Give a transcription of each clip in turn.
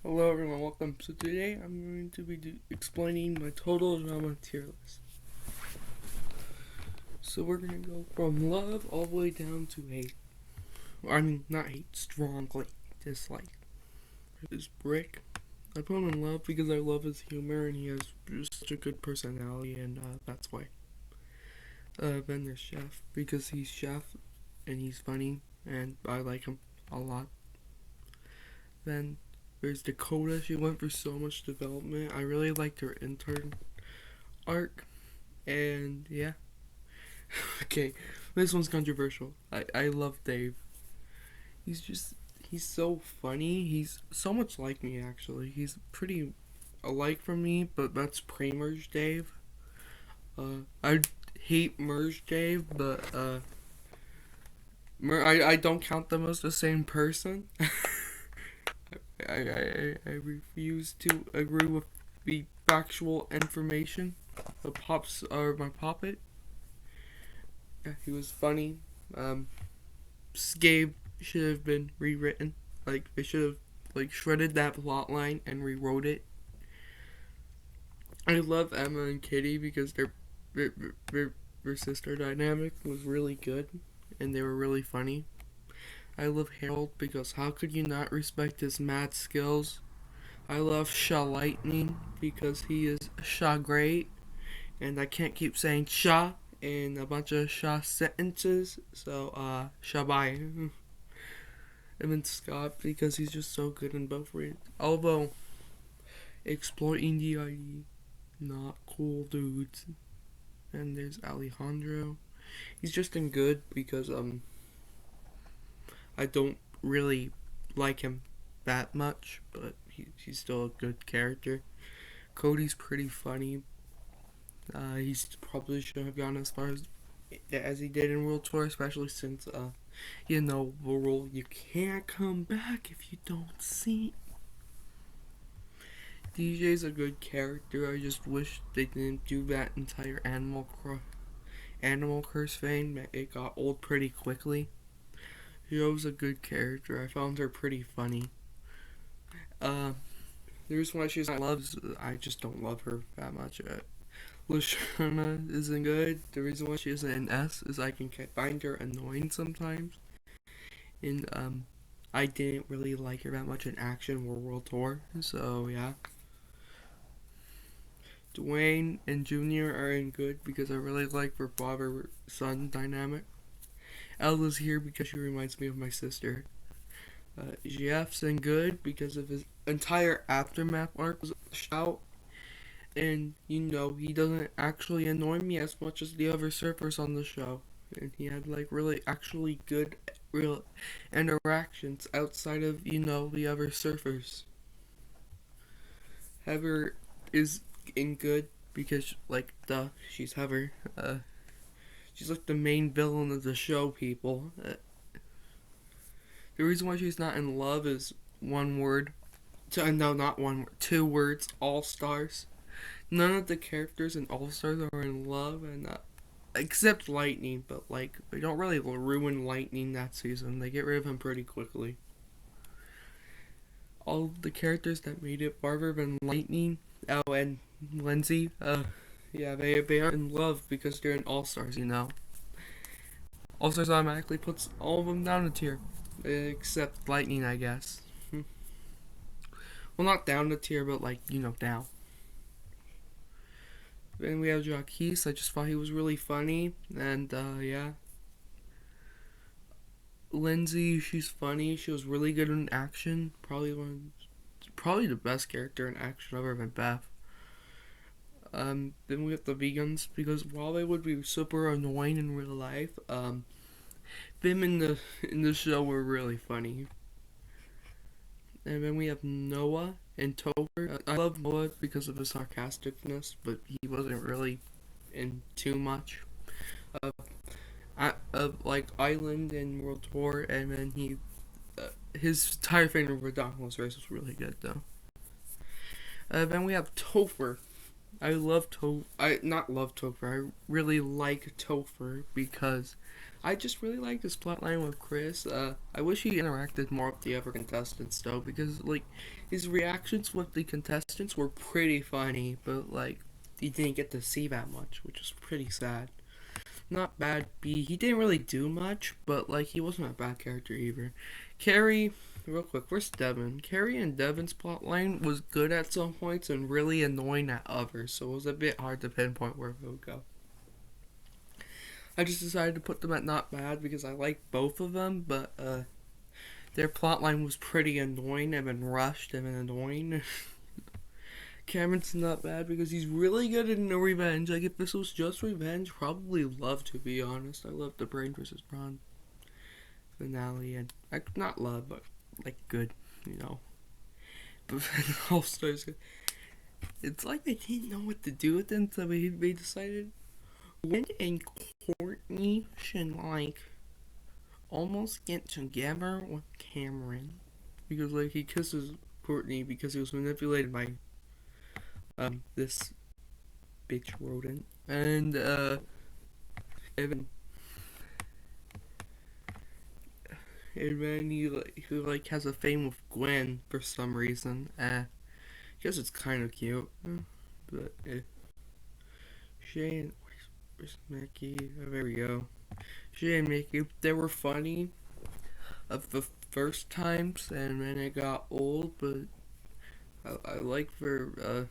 Hello everyone, welcome. So today I'm going to be explaining my total drama tier list. So we're going to go from love all the way down to hate. I mean, not hate, strongly dislike. This Brick. I put him in love because I love his humor and he has just such a good personality, and that's why. Then there's Chef because he's Chef and he's funny and I like him a lot. Then there's Dakota. She went through so much development. I really liked her intern arc. And yeah. Okay. This one's controversial. I love Dave. He's so funny. He's so much like me actually. He's pretty alike from me, but that's pre-merge Dave. I hate merge Dave, but I don't count them as the same person. I refuse to agree with the factual information. The pops are my puppet. Yeah, he was funny. Gabe should have been rewritten. Like they should have shredded that plot line and rewrote it. I love Emma and Kitty because their, their sister dynamic was really good and they were really funny. I love Harold because how could you not respect his math skills? I love Shaw Lightning because he is Shaw great, and I can't keep saying Shaw in a bunch of Shaw sentences, so Shaw bye. And then Scott because he's just so good in both ways. Although exploiting the ID, not cool dudes. And there's Alejandro. He's just in good because I don't really like him that much, but he's still a good character. Cody's pretty funny. He's probably should have gone as far as he did in World Tour, especially since the rule you can't come back if you don't see. DJ's a good character. I just wish they didn't do that entire Animal Curse thing. It got old pretty quickly. Joe's a good character. I found her pretty funny. The reason why she's not loved, I just don't love her that much. Lashana isn't good. The reason why she isn't an S is I can find her annoying sometimes. And I didn't really like her that much in Action World Tour. So yeah. Dwayne and Junior are in good because I really like their father-son dynamic. Ella's here because she reminds me of my sister. Jeff's in good because of his entire aftermath arc was a shout. And he doesn't actually annoy me as much as the other surfers on the show. And he had really actually good real interactions outside of the other surfers. Heather is in good because she's Heather. She's like the main villain of the show, people. The reason why she's not in love is one word. No, not one word. Two words. All Stars. None of the characters in All Stars are in love, and except Lightning. But they don't really ruin Lightning that season. They get rid of him pretty quickly. All of the characters that made it farther than Lightning, and Lindsay, yeah, they aren't in love because they're in All Stars. All Stars automatically puts all of them down a tier, except Lightning, I guess. Well, not down a tier, but down. Then we have Jacques. I just thought he was really funny, and yeah. Lindsay, she's funny. She was really good in Action. Probably the best character in Action other than Beth. Then we have the vegans because while they would be super annoying in real life, them in the show were really funny. And then we have Noah and Topher. I love Noah because of his sarcasticness, but he wasn't really in too much. Island and World Tour, and then his entire thing in Redonkulous Race was really good though. Then we have Topher. I love I not love Topher. I really like Topher because I just really like this plotline with Chris. I wish he interacted more with the other contestants though, because like his reactions with the contestants were pretty funny, but like he didn't get to see that much, which is pretty sad. Not bad B. He didn't really do much, but like he wasn't a bad character either. Carrie, real quick, where's Devin? Carrie and Devin's plotline was good at some points and really annoying at others, so it was a bit hard to pinpoint where it would go. I just decided to put them at not bad because I like both of them, but their plotline was pretty annoying and then rushed and then annoying. Cameron's not bad because he's really good at no revenge. Like if this was just revenge, probably love, to be honest. I love the Brain versus Brawn finale, and like not love, but like good, you know. But All Stars, it's like they didn't know what to do with them, so they decided Lynn and Courtney should like almost get together with Cameron because like he kisses Courtney because he was manipulated by this bitch rodent, and Evan, and then he has a fame with Gwen for some reason. I guess it's kind of cute, but Shay and where's Mickey? Oh, there we go. Shay and Mickey, they were funny of the first times, and then it got old, but I like their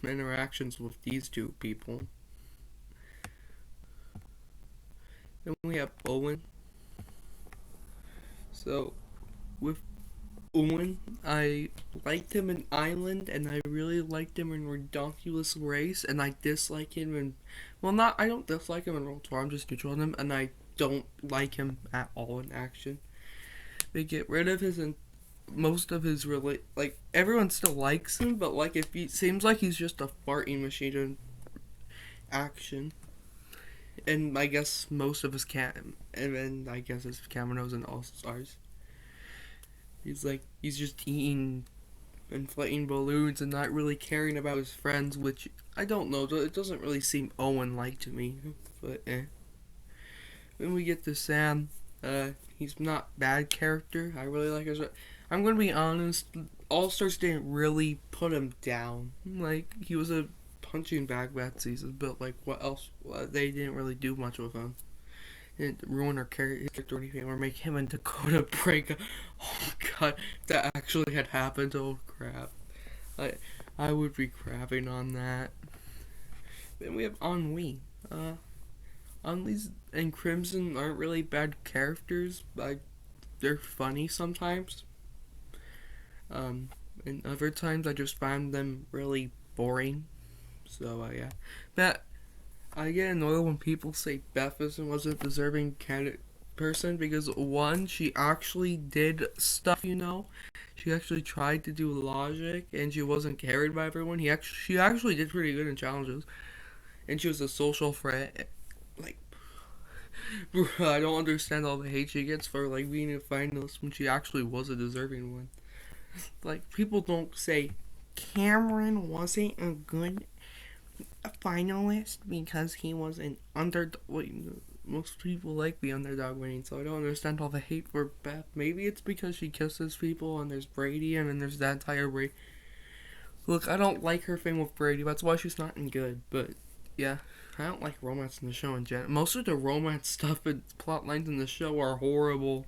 interactions with these two people. Then we have Owen. So, with Owen, I liked him in Island, and I really liked him in Redonkulous Race, and I dislike him in... Well, not... I don't dislike him in World Tour, I'm just neutral on him, and I don't like him at all in action. They get rid of his... most of his like everyone still likes him, but like if he seems like he's just a farting machine in action, and I guess most of his and then I guess his cameos in All Stars, he's just eating, inflating balloons, and not really caring about his friends, which I don't know. It doesn't really seem Owen like to me, but Then we get to Sam. He's not bad character. I really like his. I'm gonna be honest. All Stars didn't really put him down. Like he was a punching bag that season, but like what else? They didn't really do much with him. They didn't ruin her character or anything, or make him and Dakota break. Oh god, that actually had happened. Oh crap! I would be crapping on that. Then we have Ennui. Ennui and Crimson aren't really bad characters, but they're funny sometimes. And other times I just find them really boring. So yeah, but I get annoyed when people say Beth wasn't deserving candidate person because one, she actually did stuff. She actually tried to do logic, and she wasn't carried by everyone. She actually did pretty good in challenges, and she was a social threat. Like, I don't understand all the hate she gets for like being a finalist when she actually was a deserving one. Like people don't say Cameron wasn't a good finalist because he was an underdog. Most people like the underdog winning, so I don't understand all the hate for Beth. Maybe it's because she kisses people, and there's Brady, and then there's that entire Brady. Look, I don't like her thing with Brady. That's why she's not in good. But yeah, I don't like romance in the show in general. Most of the romance stuff and plot lines in the show are horrible.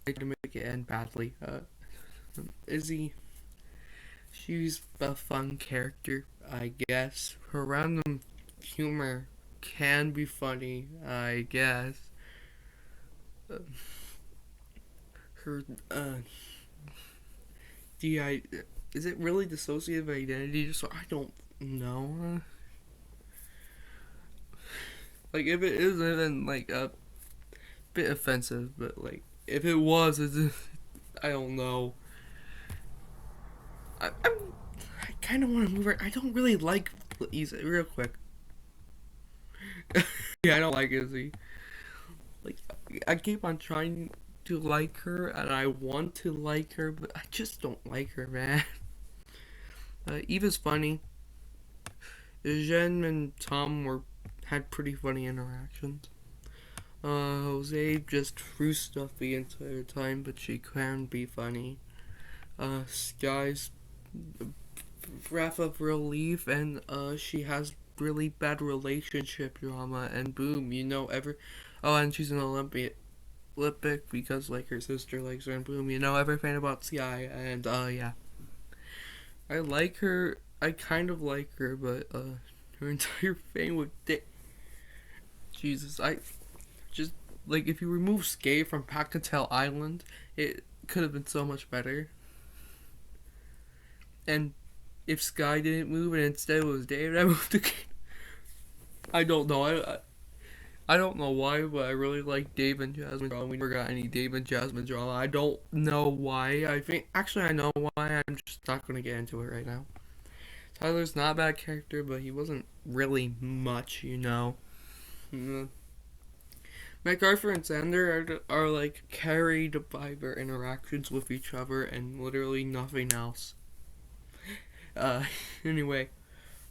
To make it end badly. Izzy, she's a fun character, I guess. Her random humor can be funny, I guess. Her is it really dissociative identity? So I don't know. Like if it is, then like a bit offensive, but like if it was, I don't know. I kind of want to move it. I don't really like Izzy. Real quick. Yeah, I don't like Izzy. Like, I keep on trying to like her, and I want to like her, but I just don't like her, man. Eva's funny. Jen and Tom had pretty funny interactions. Jose just threw stuff the entire time, but she can be funny. Sky's breath of relief, and she has really bad relationship drama, and boom, oh, and she's an Olympic because like her sister likes her, and boom, everything about Sky, and yeah, I like her. I kind of like her, but her entire thing with Jesus, I just like if you remove Skye from Pacatown Island, it could have been so much better. And if Sky didn't move and instead it was David, I moved again. I don't know. I don't know why, but I really like Dave and Jasmine drama. We never got any Dave and Jasmine drama. I don't know why. Actually I know why. I'm just not gonna get into it right now. Tyler's not a bad character, but he wasn't really much, MacArthur and Xander are like carried by their interactions with each other and literally nothing else. Anyway,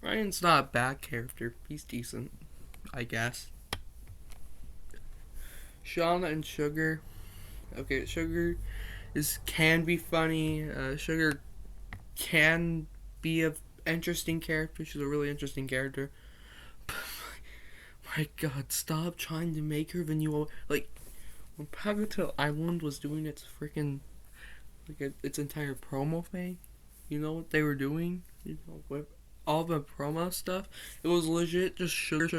Ryan's not a bad character. He's decent, I guess. Shauna and Sugar. Okay, Sugar can be funny. Sugar can be a interesting character. She's a really interesting character. My God, stop trying to make her the new like when Pagato Island was doing its freaking its entire promo thing. You know what they were doing? With all the promo stuff, it was legit just sugar,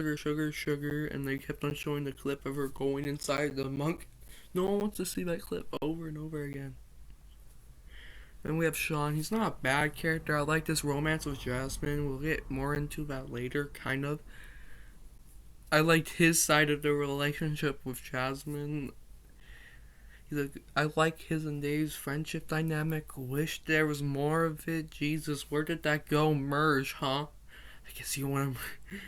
and they kept on showing the clip of her going inside the monk. No one wants to see that clip over and over again. Then we have Sean. He's not a bad character. I like this romance with Jasmine. We'll get more into that later, kind of. I liked his side of the relationship with Jasmine. I like his and Dave's friendship dynamic. Wish there was more of it. Jesus, where did that go? Merge, huh? I guess you want to.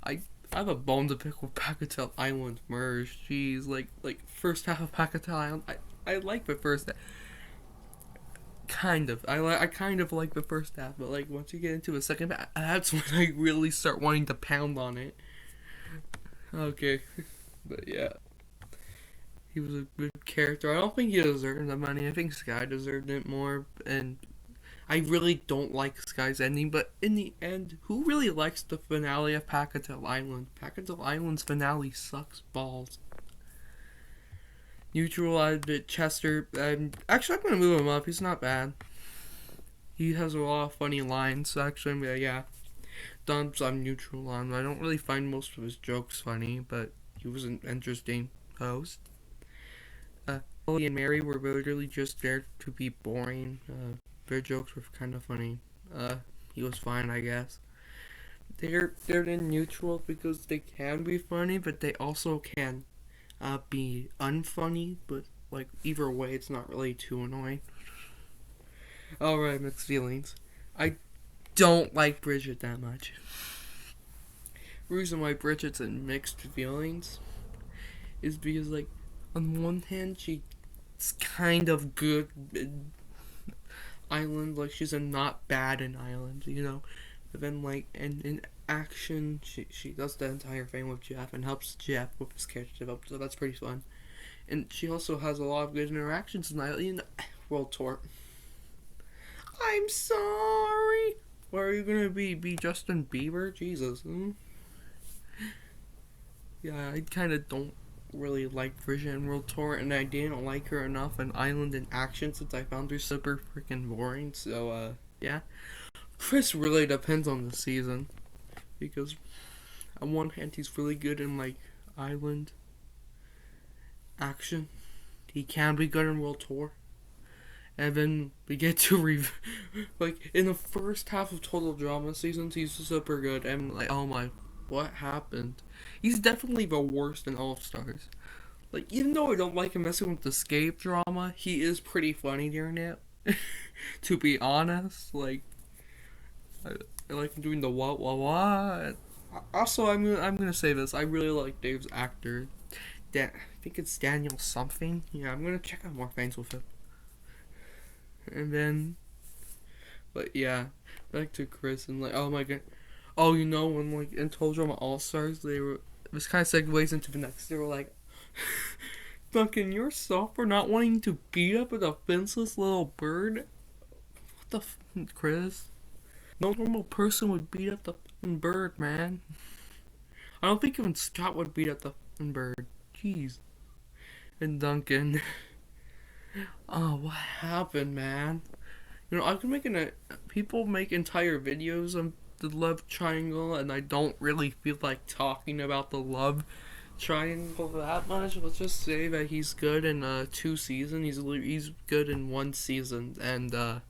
I have a bone to pick with Pacatown Island merge. Jeez, like first half of Pacatown Island. I like the first half. Kind of. I kind of like the first half, but like once you get into the second half, that's when I really start wanting to pound on it. Okay, but yeah, he was a good character. I don't think he deserved the money. I think Sky deserved it more, and I really don't like Sky's ending. But in the end, who really likes the finale of Pacatown Island? Pacatown Island's finale sucks balls. Neutral, Chester. Actually, I'm gonna move him up. He's not bad. He has a lot of funny lines. So actually, yeah. Dump's I'm neutral on. I don't really find most of his jokes funny, but he was an interesting host. Holly and Mary were literally just there to be boring. Their jokes were kind of funny. He was fine, I guess. They're in neutral because they can be funny, but they also can be unfunny. But like either way, it's not really too annoying. Alright, mixed feelings. I don't like Bridget that much. The reason why Bridget's in mixed feelings is because, like, on one hand, she's kind of good in Island, like, she's a not bad in Island, but then, like, in action, she does the entire thing with Jeff and helps Jeff with his character development, so that's pretty fun. And she also has a lot of good interactions in Island World Tour. I'm sorry. Where are you gonna be? Be Justin Bieber? Jesus. Yeah, I kind of don't really like Vision World Tour, and I didn't like her enough in Island in Action since I found her super freaking boring. So, yeah. Chris really depends on the season, because on one hand he's really good in like Island Action. He can be good in World Tour. And then we get to like, in the first half of Total Drama seasons, he's super good. And, like, oh my, what happened? He's definitely the worst in All Stars. Like, even though I don't like him messing with the escape drama, he is pretty funny during it. To be honest, like, I like him doing the what. Also, I'm gonna say this. I really like Dave's actor. I think it's Daniel something. Yeah, I'm gonna check out more things with him. And then, but yeah, back to Chris and like, oh my god, Oh, you know, when like in Total Drama All Stars, this kind of segues into the next. They were like, "Fucking, you're soft for not wanting to beat up a defenseless little bird." What the Chris? No normal person would beat up the fucking bird, man. I don't think even Scott would beat up the fucking bird. Jeez. And Duncan. Oh, what happened, man? You know, I could make people make entire videos on the love triangle, and I don't really feel like talking about the love triangle that much. Let's just say that he's good in 2 seasons. He's good in 1 season, and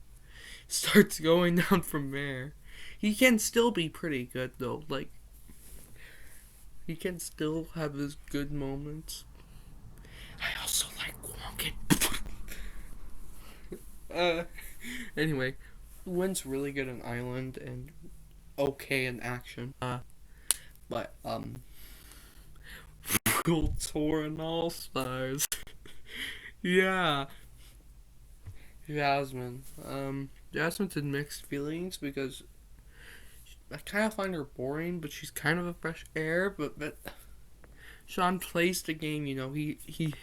starts going down from there. He can still be pretty good though. Like, he can still have his good moments. I also like Wonkin. Anyway, Wynn's really good in Island and okay in action. But World Tour and All Stars. Yeah. Jasmine. Jasmine's in mixed feelings because I kind of find her boring, but she's kind of a fresh air. But Sean plays the game, you know. He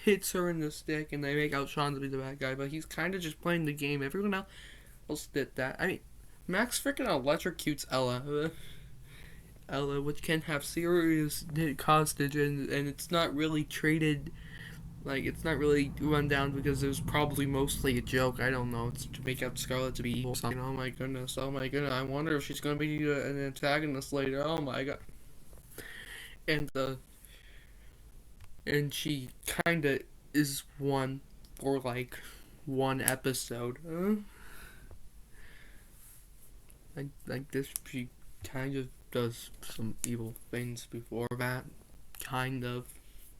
hits her in the stick, and they make out Sean to be the bad guy. But he's kind of just playing the game. Everyone else did that. I mean, Max freaking electrocutes Ella. Ella, which can have serious hostage, and it's not really treated. Like, it's not really run down because it was probably mostly a joke. I don't know. It's to make out Scarlet to be evil. Something. Oh my goodness. Oh my goodness. I wonder if she's going to be an antagonist later. Oh my god. And she kind of is one for like one episode. Like this, she kind of does some evil things before that. Kind of.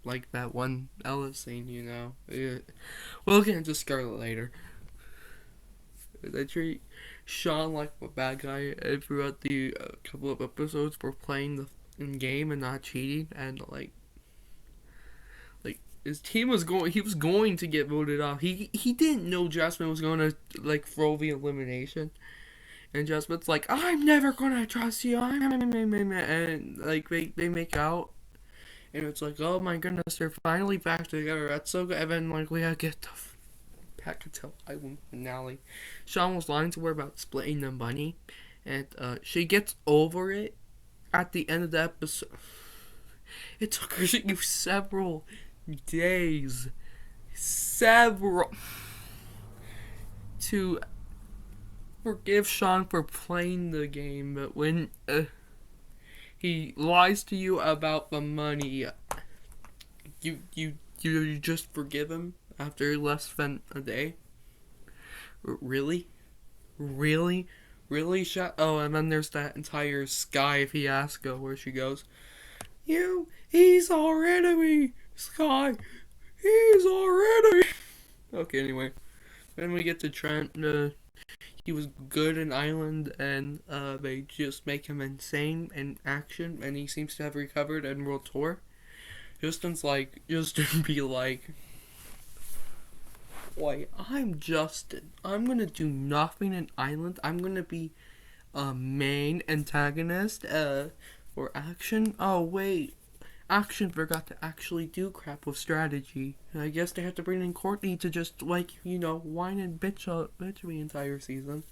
Like that one Ella scene, you know. We'll get into Scarlet later. They treat Sean like a bad guy throughout the couple of episodes for playing the game and not cheating, and like his team was going. He was going to get voted off. He didn't know Jasmine was going to like throw the elimination, and Jasmine's like, "I'm never gonna trust you." And like they make out. And it's like, oh my goodness, they're finally back together. That's so good. And then, like, we gotta get the Packetel Island finale. Sean was lying to her about splitting the money. And she gets over it at the end of the episode. It took her several days. To forgive Sean for playing the game. But when he lies to you about the money, you just forgive him after less than a day? Really? Oh, and then there's that entire Sky fiasco where she goes, he's our enemy, Sky, he's our enemy. Okay, anyway, then we get to Trent. He was good in Island, and they just make him insane in action, and he seems to have recovered in World Tour. Justin be like, wait, I'm Justin. I'm gonna do nothing in Island. I'm gonna be a main antagonist, or Action. Oh, wait. Action forgot to actually do crap with strategy. And I guess they have to bring in Courtney to just, like, you know, whine and bitch me the entire season.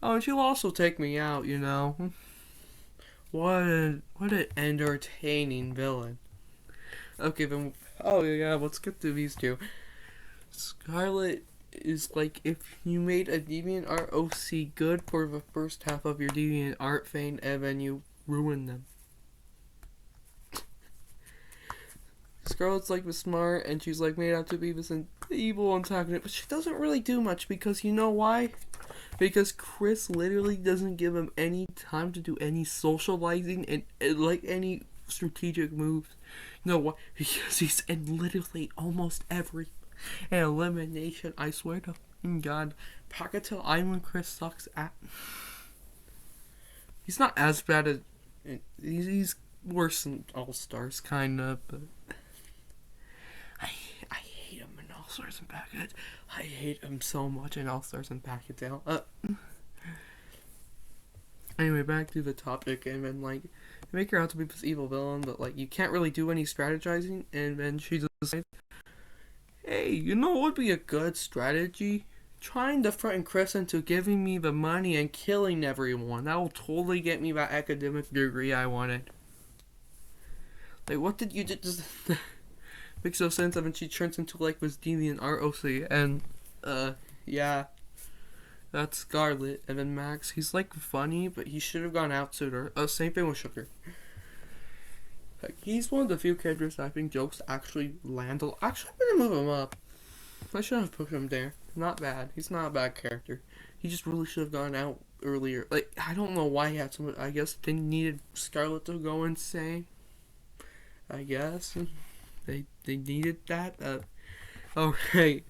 Oh, and she'll also take me out, you know. What an entertaining villain. Okay, then, oh yeah, let's get to these two. Scarlet is like if you made a DeviantArt OC good for the first half of your DeviantArt fame, and then you ruin them. Scarlet's like the smart, and she's like made out to be this evil antagonist, but she doesn't really do much because you know why? Because Chris literally doesn't give him any time to do any socializing and like any strategic moves. You know why? Because he's in literally almost every elimination. I swear to God, Packetel Island Chris sucks at. He's not as bad as he's worse than All Stars, kind of, but. I hate him in All Stars and Packetel. I hate him so much in All Stars and Packetel. Anyway, back to the topic, and then like make her out to be this evil villain, but like you can't really do any strategizing, and then she decides, hey, you know what would be a good strategy? Trying to threaten Chris into giving me the money and killing everyone. That will totally get me that academic degree I wanted. Like, what did you do? Just makes no sense. I mean, she turns into like this deviant ROC, and yeah, that's Scarlet. And then Max, he's like funny, but he should have gone out sooner. Same thing with Sugar. Like, he's one of the few characters that I think jokes actually land. Actually, I'm gonna move him up. I should have put him there. Not bad. He's not a bad character. He just really should have gone out earlier. Like, I don't know why he had so much. I guess they needed Scarlet to go insane. I guess they needed that. Okay.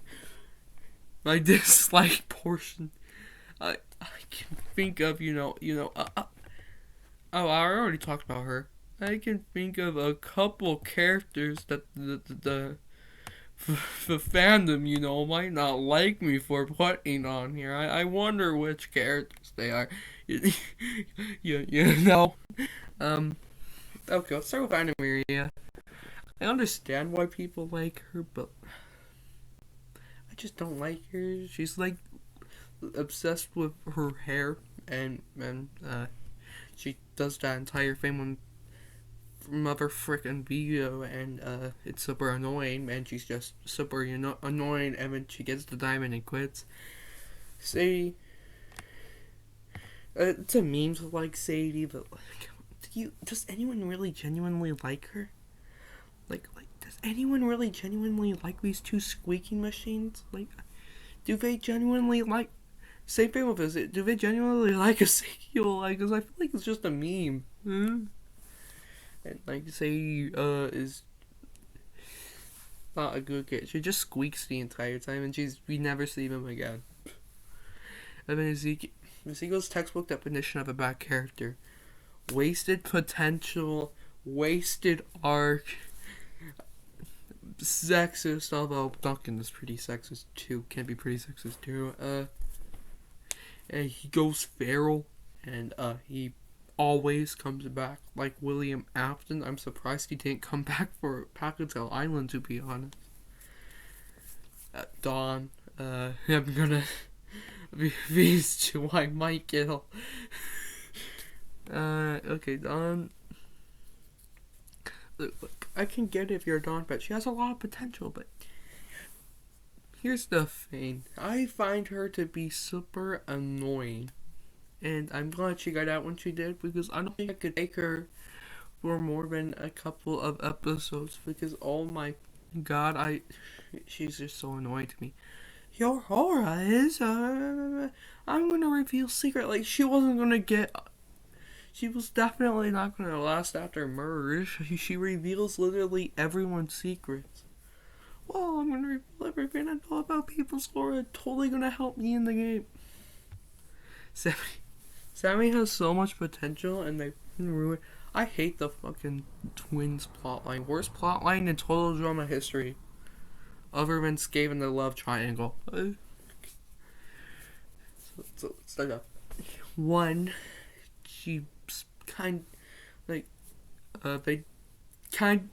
My dislike portion. I can think of I already talked about her. I can think of a couple characters that the fandom, might not like me for putting on here. I wonder which characters they are. you know. Okay, let's start with Anna Maria. I understand why people like her, but I just don't like her. She's like obsessed with her hair, and she does that entire thing mother frickin' video, and it's super annoying, and she's just super annoying, and then she gets the diamond and quits. Sadie, it's a meme to like Sadie, but like, does anyone really genuinely like her? Like, does anyone really genuinely like these two squeaking machines? Like, do they genuinely like? Same thing with this. Do they genuinely like Ezekiel? Like, cause I feel like it's just a meme. And like Sadie is not a good kid. She just squeaks the entire time, and we never see him again. And then Ezekiel's textbook definition of a bad character: wasted potential, wasted arc, sexist. Although Duncan is pretty sexist too. Can be pretty sexist too. And he goes feral, and he always comes back like William Afton. I'm surprised he didn't come back for Packetel Island, to be honest. Dawn, I'm gonna these two I might kill. Okay, Dawn. Look, I can get it if you're Dawn, but she has a lot of potential, but here's the thing. I find her to be super annoying. And I'm glad she got out when she did, because I don't think I could take her for more than a couple of episodes, because oh my god, she's just so annoying to me. Your aura is, I'm gonna reveal secret. Like, she was definitely not gonna last after merge. She reveals literally everyone's secrets. Well, I'm gonna reveal everything I know about people's aura. Totally gonna help me in the game. Sammy has so much potential, and they ruin. I hate the fucking twins plotline. Worst plotline in total drama history, other than Scave and the love triangle. So let's start up. One, she kind like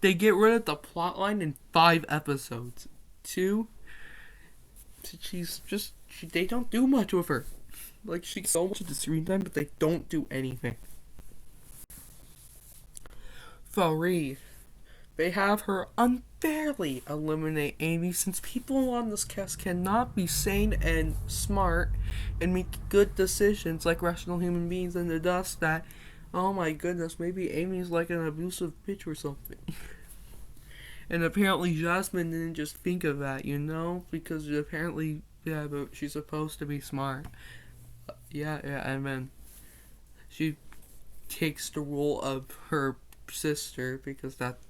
they get rid of the plotline in 5 episodes. 2, they don't do much with her. Like, she gets so much of the screen time, but they don't do anything. 3, they have her unfairly eliminate Amy, since people on this cast cannot be sane and smart and make good decisions like rational human beings, and the dust that, oh my goodness, maybe Amy's like an abusive bitch or something. And apparently Jasmine didn't just think of that, because apparently, yeah, but she's supposed to be smart. Yeah, and then she takes the role of her sister, because that's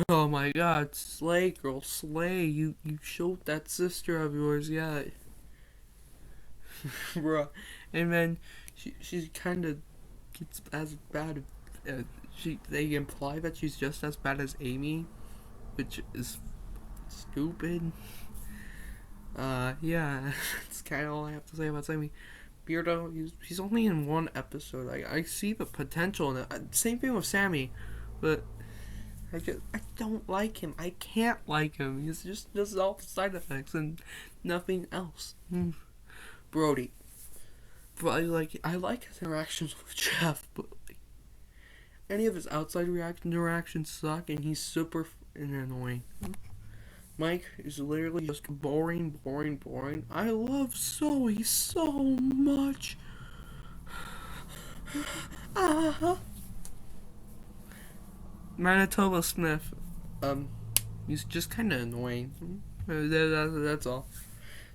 oh my god, slay, girl, slay. You showed that sister of yours, yeah. Bruh. And then she kind of gets as bad. They imply that she's just as bad as Amy, which is stupid. Yeah, that's kind of all I have to say about Sammy. Beardo, he's only in one episode. I see the potential in it. Same thing with Sammy, but I don't like him. I can't like him. He's just does all the side effects and nothing else. Brody. But I like his interactions with Jeff, but like, any of his outside interactions suck, and he's super annoying. Mike is literally just boring. I love Zoe so much. Manitoba Smith, he's just kind of annoying. That's all.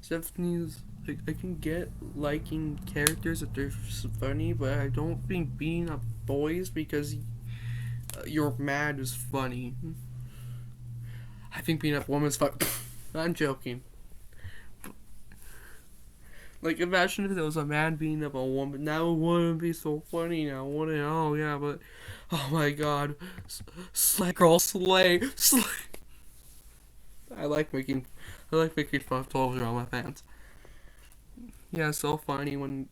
Stephanie's like, I can get liking characters if they're funny, but I don't think beating up boys because you're mad is funny. I think beating up women's fun. I'm joking. Like, imagine if there was a man beating up a woman. That wouldn't be so funny now, would it? Oh, yeah, but... Oh, my God. Slay, girl, slay. I like making fun of 12-year-old fans. Yeah, so funny when...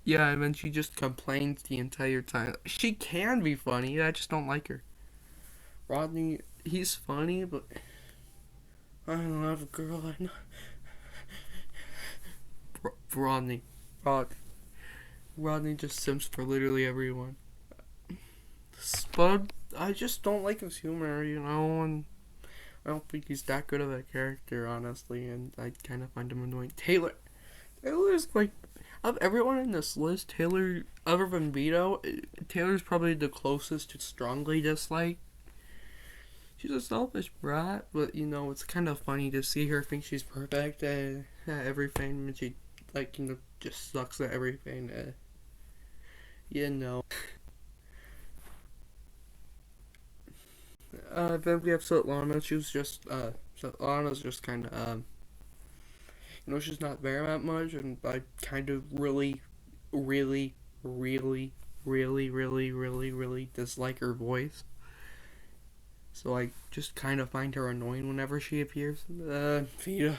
Yeah, and then she just complains the entire time. She can be funny, I just don't like her. Rodney, he's funny, but... I love a girl I know. Rodney just simps for literally everyone. Spud, I just don't like his humor, and I don't think he's that good of a character, honestly, and I kind of find him annoying. Taylor's like, of everyone in this list, Taylor, other than Vito, Taylor's probably the closest to strongly dislike. She's a selfish brat, but, it's kind of funny to see her think she's perfect at everything, and she just sucks at everything. Then we have Svetlana. Svetlana's just kind of, she's not there that much, and I kind of really dislike her voice. So I just kind of find her annoying whenever she appears. Vita.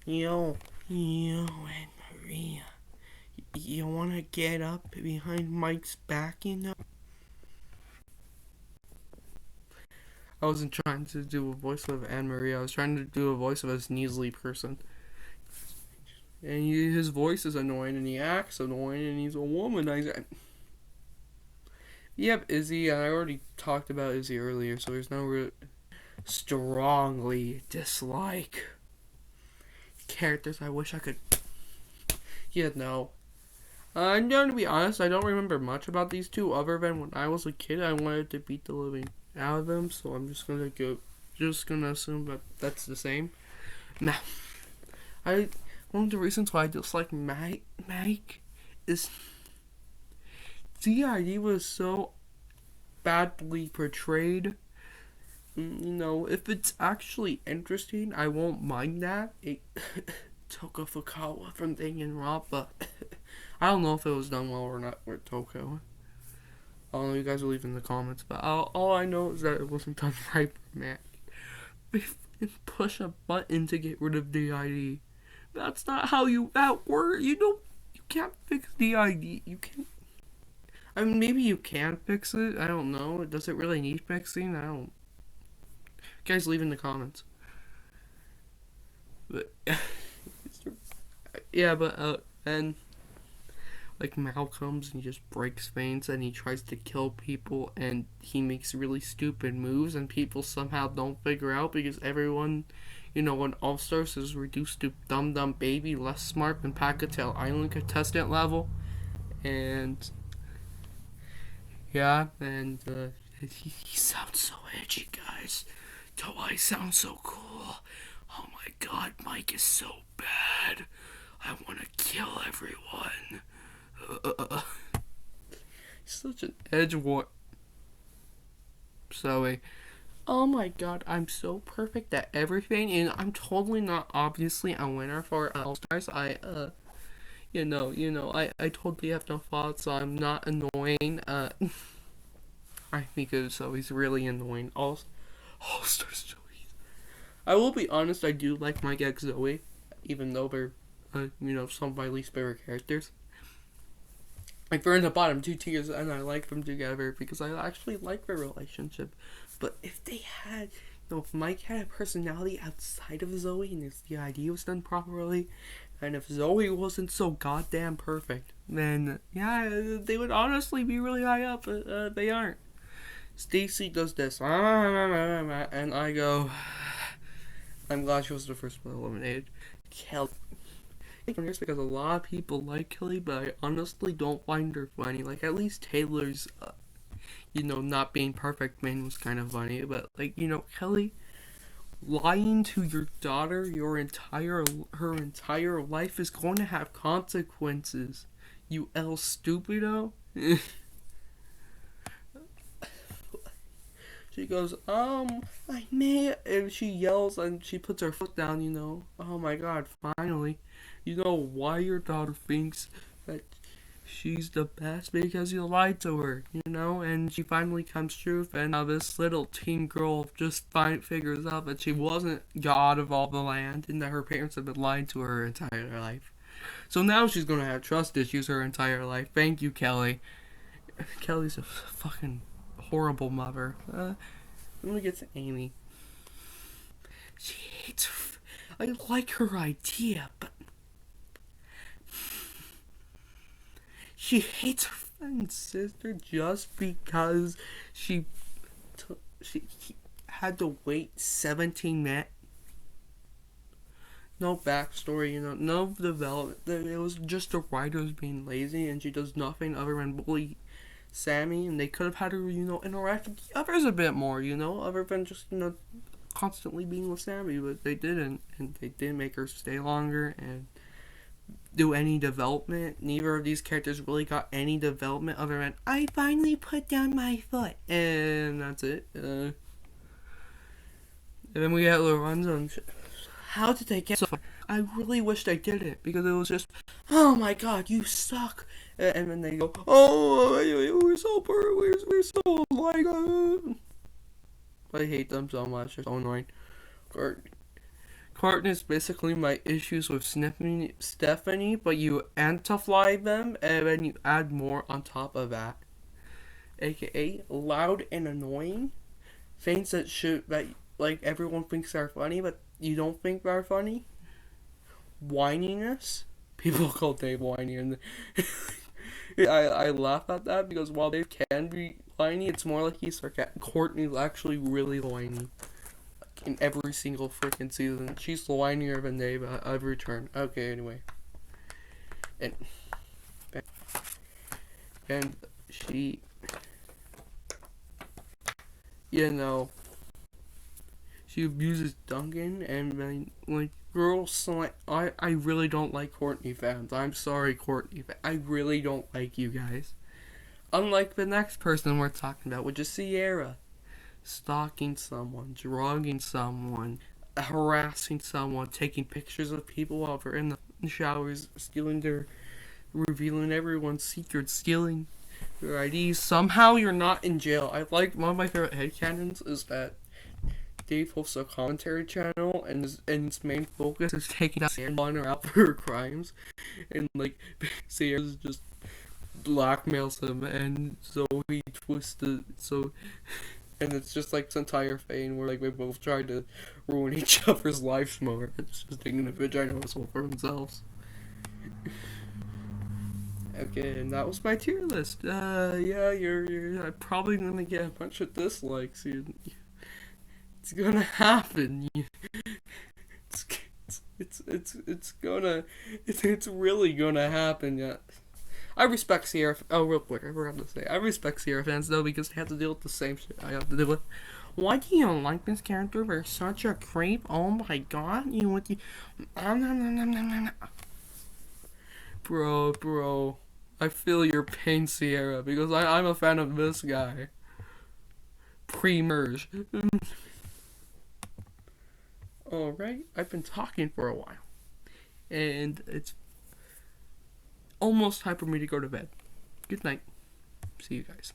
Yo, and Maria. You wanna get up behind Mike's back, I wasn't trying to do a voice of Anne Marie. I was trying to do a voice of a sneezely person. And his voice is annoying, and he acts annoying, and he's a womanizer. Yep, Izzy. I already talked about Izzy earlier, so there's no real strongly dislike characters. I wish I could. No. I'm going to be honest. I don't remember much about these two, other than when I was a kid, I wanted to beat the living out of them. So I'm just gonna assume that that's the same. Now, one of the reasons why I dislike Mike is DID was so badly portrayed. If it's actually interesting, I won't mind that. It Toko Fukawa from Danganronpa, but I don't know if it was done well or not with Toko. I don't know, you guys will leave in the comments, but all I know is that it wasn't done right for Mac. Push a button to get rid of DID. That's not how that works. You can't fix DID. You can't. I mean, maybe you can fix it. I don't know. Does it really need fixing? I don't. Guys, leave in the comments. But yeah, but and Mal comes and he just breaks things and he tries to kill people and he makes really stupid moves and people somehow don't figure out because everyone, when All Stars is reduced to dumb baby, less smart than Pacatown Island contestant level, and yeah, and he sounds so edgy, guys. Do I sound so cool? Oh my God, Mike is so bad. I want to kill everyone. He's such an edgelord. So, oh my God, I'm so perfect at everything, and I'm totally not obviously a winner for All Stars. I totally have no fault, so I'm not annoying. I think Zoe's really annoying. All Stars Zoe. I will be honest, I do like Mike X Zoe, even though they're some of my least favorite characters. Like, they're in the bottom 2 tiers, and I like them together because I actually like their relationship. But if they had, if Mike had a personality outside of Zoe, and if the idea was done properly, and if Zoe wasn't so goddamn perfect, then, yeah, they would honestly be really high up, but they aren't. Stacy does this, and I go, I'm glad she was the first one eliminated. Kelly. Because a lot of people like Kelly, but I honestly don't find her funny. Like, at least Taylor's, not being perfect man was kind of funny. But, Kelly, lying to your daughter her entire life is going to have consequences. You El Stupido. She goes, I may, and she yells and she puts her foot down, Oh my god, finally. You know why your daughter thinks that she's the best? Because you lied to her, and she finally comes true, and now this little teen girl just figures out that she wasn't god of all the land, and that her parents have been lying to her entire life. So now she's gonna have trust issues her entire life. Thank you, Kelly. Kelly's a fucking horrible mother. Let me get to Amy. She hates her. I like her idea, but she hates her friend's sister just because she had to wait 17 minutes. No backstory, no development. It was just the writers being lazy, and she does nothing other than bully Sammy, and they could have had her, interact with the others a bit more, other than just, constantly being with Sammy, but they didn't, and they didn't make her stay longer and do any development. Neither of these characters really got any development other than, I finally put down my foot, and that's it. And then we got Lorenzo, and how did they get so far? I really wish they didn't, because it was just, oh my god, you suck. And then they go, oh, we're so poor, we're so like, I hate them so much, they're so annoying. Courtney is basically my issues with Stephanie, but you amplify them, and then you add more on top of that. AKA, loud and annoying. Things that everyone thinks are funny, but you don't think they're funny. Whininess. People call Dave whiny, and I laugh at that because while Dave can be whiny, it's more like he's sarcastic. Courtney's actually really whiny in every single freaking season. She's whinier than Dave at every turn. Okay, anyway. And she, she abuses Duncan, and girls, I really don't like Courtney fans. I'm sorry, Courtney fans. I really don't like you guys. Unlike the next person we're talking about, which is Sierra. Stalking someone, drugging someone, harassing someone, taking pictures of people while they're in the showers, revealing everyone's secrets, stealing their IDs. Somehow you're not in jail. One of my favorite headcanons is that Dave hosts a commentary channel, and its main focus is taking down Sierra on her out for her crimes, and Sierra just blackmails him, and so he twisted and it's just this entire thing where they both tried to ruin each other's lives more. It's just taking a vagina whistle for themselves. Okay, and that was my tier list. You're probably gonna get a bunch of dislikes. It's gonna happen. It's really gonna happen. Yeah. I respect Sierra. Oh, real quick, I forgot to say, I respect Sierra fans though, because they have to deal with the same shit I have to deal with. Why do you like this character? They're such a creep. Oh my god, Bro, I feel your pain, Sierra, because I'm a fan of this guy. Pre-merge. Alright, I've been talking for a while, and it's almost time for me to go to bed. Good night. See you guys.